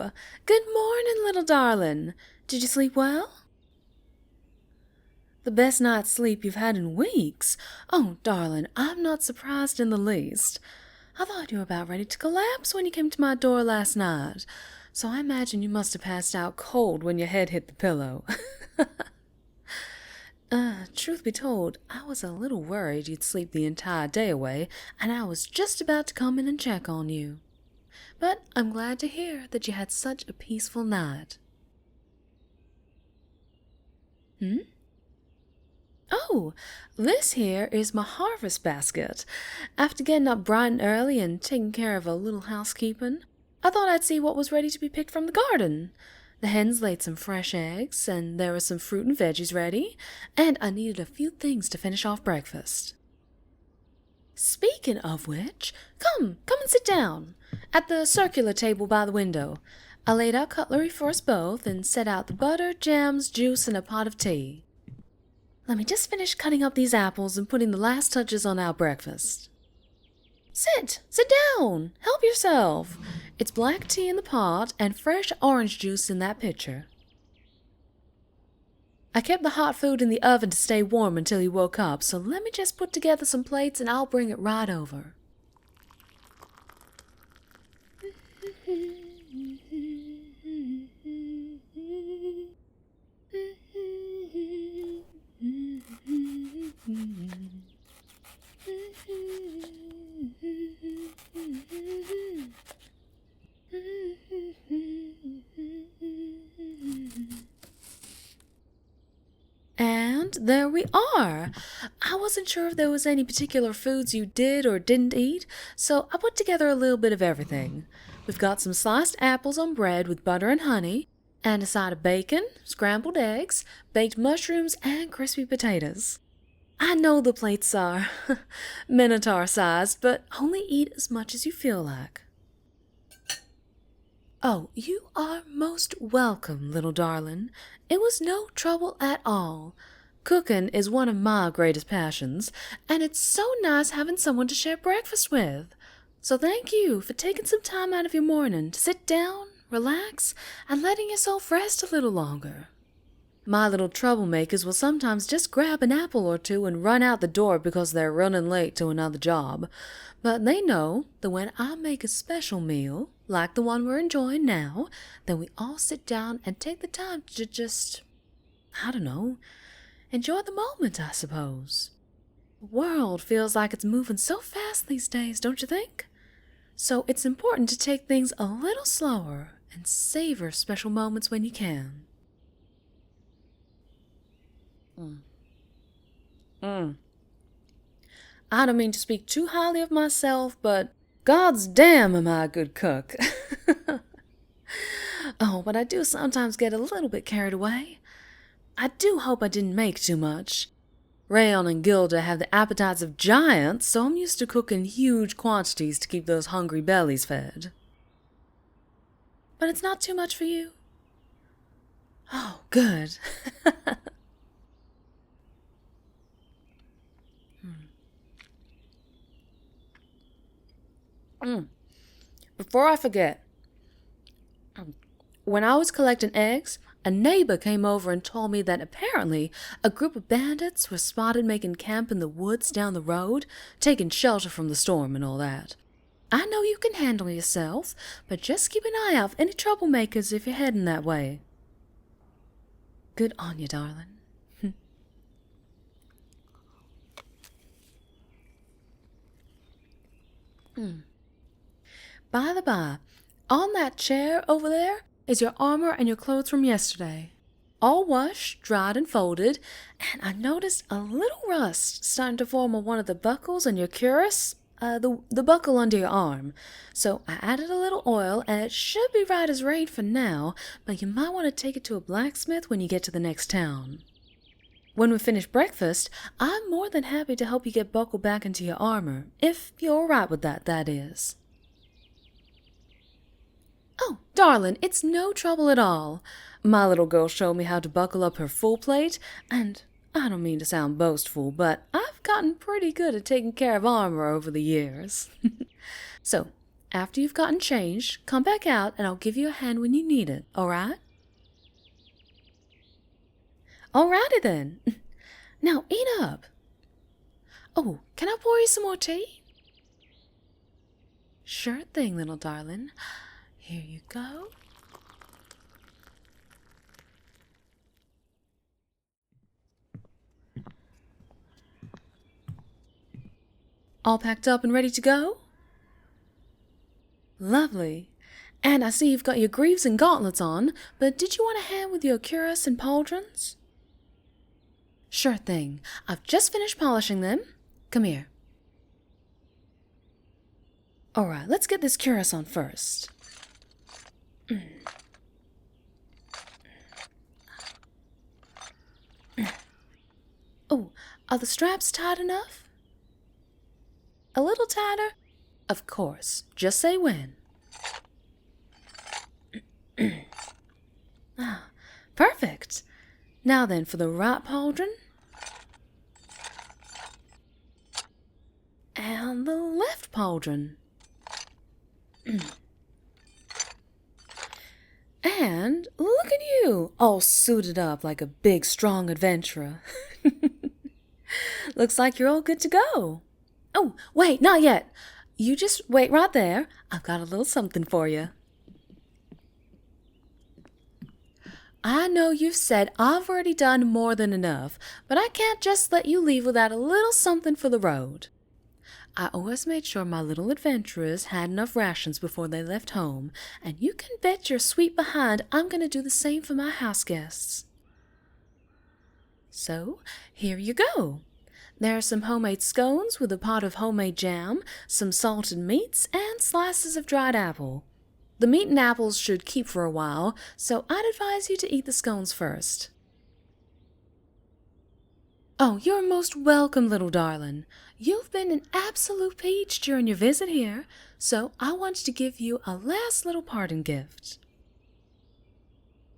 Oh, good morning, little darling. Did you sleep well? The best night's sleep you've had in weeks. Oh, darling, I'm not surprised in the least. I thought you were about ready to collapse when you came to my door last night, so I imagine you must have passed out cold when your head hit the pillow. Truth be told, I was a little worried you'd sleep the entire day away, and I was just about to come in and check on you. But I'm glad to hear that you had such a peaceful night. Oh, this here is my harvest basket. After getting up bright and early and taking care of a little housekeeping, I thought I'd see what was ready to be picked from the garden. The hens laid some fresh eggs, and there was some fruit and veggies ready, and I needed a few things to finish off breakfast. Speaking of which, come and sit down. At the circular table by the window. I laid out cutlery for us both and set out the butter, jams, juice, and a pot of tea. Let me just finish cutting up these apples and putting the last touches on our breakfast. Sit down, help yourself. It's black tea in the pot and fresh orange juice in that pitcher. I kept the hot food in the oven to stay warm until you woke up, so let me just put together some plates and I'll bring it right over. And there we are. I wasn't sure if there was any particular foods you did or didn't eat, so I put together a little bit of everything. We've got some sliced apples on bread with butter and honey, and a side of bacon, scrambled eggs, baked mushrooms, and crispy potatoes. I know the plates are Minotaur sized, but only eat as much as you feel like. Oh, you are most welcome, little darling. It was no trouble at all. Cooking is one of my greatest passions, and it's so nice having someone to share breakfast with. So thank you for taking some time out of your morning to sit down, relax, and letting yourself rest a little longer. My little troublemakers will sometimes just grab an apple or two and run out the door because they're running late to another job. But they know that when I make a special meal, like the one we're enjoying now, then we all sit down and take the time to just, enjoy the moment, I suppose. The world feels like it's moving so fast these days, don't you think? So it's important to take things a little slower and savor special moments when you can. I don't mean to speak too highly of myself, but God's damn am I a good cook. Oh, but I do sometimes get a little bit carried away. I do hope I didn't make too much. Rayon and Gilda have the appetites of giants, so I'm used to cooking huge quantities to keep those hungry bellies fed. But it's not too much for you? Oh, good. Before I forget, when I was collecting eggs, a neighbor came over and told me that apparently a group of bandits were spotted making camp in the woods down the road, taking shelter from the storm and all that. I know you can handle yourself, but just keep an eye out for any troublemakers if you're heading that way. Good on you, darling. By the by, on that chair over there is your armor and your clothes from yesterday. All washed, dried, and folded, and I noticed a little rust starting to form on one of the buckles on your cuirass, the buckle under your arm. So I added a little oil, and it should be right as rain for now, but you might want to take it to a blacksmith when you get to the next town. When we finish breakfast, I'm more than happy to help you get buckled back into your armor, if you're all right with that, that is. Oh, darling, it's no trouble at all. My little girl showed me how to buckle up her full plate, and I don't mean to sound boastful, but I've gotten pretty good at taking care of armor over the years. So, After you've gotten changed, come back out and I'll give you a hand when you need it, alright? Alrighty then. Now eat up. Oh, can I pour you some more tea? Sure thing, little darling. Here you go. All packed up and ready to go? Lovely. And I see you've got your greaves and gauntlets on, but did you want a hand with your cuirass and pauldrons? Sure thing. I've just finished polishing them. Come here. Alright, let's get this cuirass on first. Oh, are the straps tight enough? A little tighter? Of course. Just say when. Perfect. Now then, for the right pauldron. And the left pauldron. And look at you, all suited up like a big, strong adventurer. Looks like you're all good to go. Oh, wait, not yet. You just wait right there. I've got a little something for you. I know you've said I've already done more than enough, but I can't just let you leave without a little something for the road. I always made sure my little adventurers had enough rations before they left home, and you can bet your sweet behind I'm going to do the same for my house guests. So, here you go. There are some homemade scones with a pot of homemade jam, some salted meats, and slices of dried apple. The meat and apples should keep for a while, so I'd advise you to eat the scones first. Oh, you're most welcome, little darling. You've been an absolute peach during your visit here, so I wanted to give you a last little parting gift.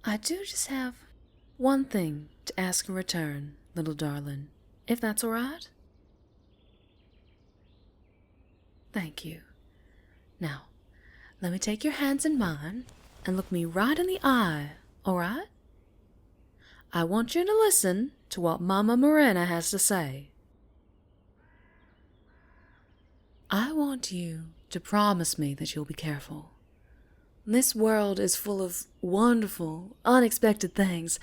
I do just have one thing to ask in return, little darling, if that's all right? Thank you. Now, let me take your hands in mine and look me right in the eye, all right? I want you to listen to what Mamma Marennah has to say. I want you to promise me that you'll be careful. This world is full of wonderful, unexpected things,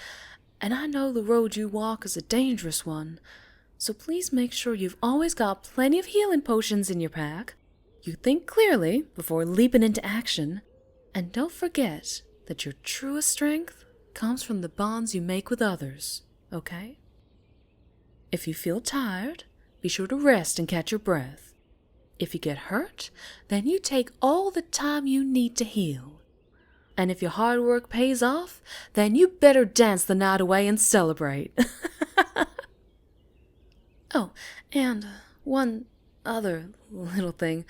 and I know the road you walk is a dangerous one, so please make sure you've always got plenty of healing potions in your pack. You think clearly before leaping into action, and don't forget that your truest strength comes from the bonds you make with others, okay? If you feel tired, be sure to rest and catch your breath. If you get hurt, then you take all the time you need to heal. And if your hard work pays off, then you better dance the night away and celebrate. Oh, and one other little thing.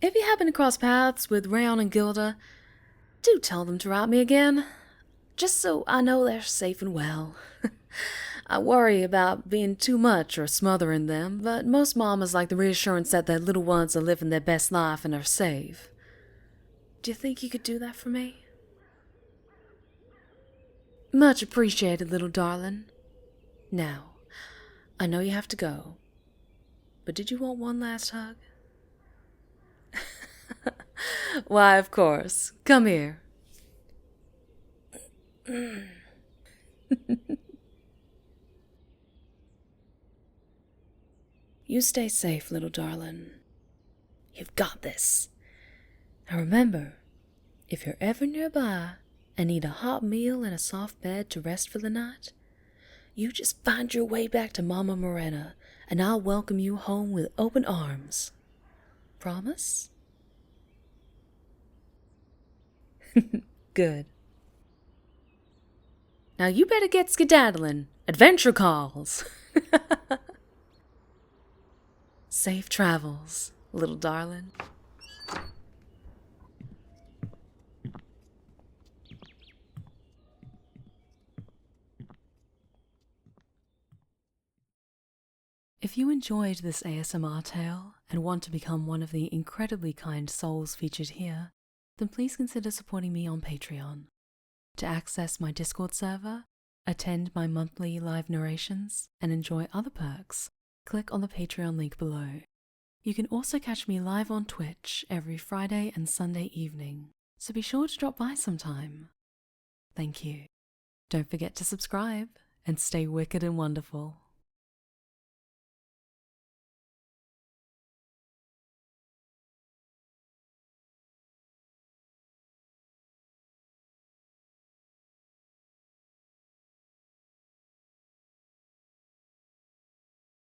If you happen to cross paths with Rayon and Gilda, do tell them to write me again, just so I know they're safe and well. I worry about being too much or smothering them, but most mamas like the reassurance that their little ones are living their best life and are safe. Do you think you could do that for me? Much appreciated, little darling. Now, I know you have to go, but did you want one last hug? Why, of course. Come here. You stay safe, little darling. You've got this. And remember, if you're ever nearby and need a hot meal and a soft bed to rest for the night, you just find your way back to Mamma Marennah, and I'll welcome you home with open arms. Promise? Good. Now you better get skedaddling. Adventure calls. Safe travels, little darling. If you enjoyed this ASMR tale and want to become one of the incredibly kind souls featured here, then please consider supporting me on Patreon. To access my Discord server, attend my monthly live narrations, and enjoy other perks, click on the Patreon link below. You can also catch me live on Twitch every Friday and Sunday evening, so be sure to drop by sometime. Thank you. Don't forget to subscribe and stay wicked and wonderful.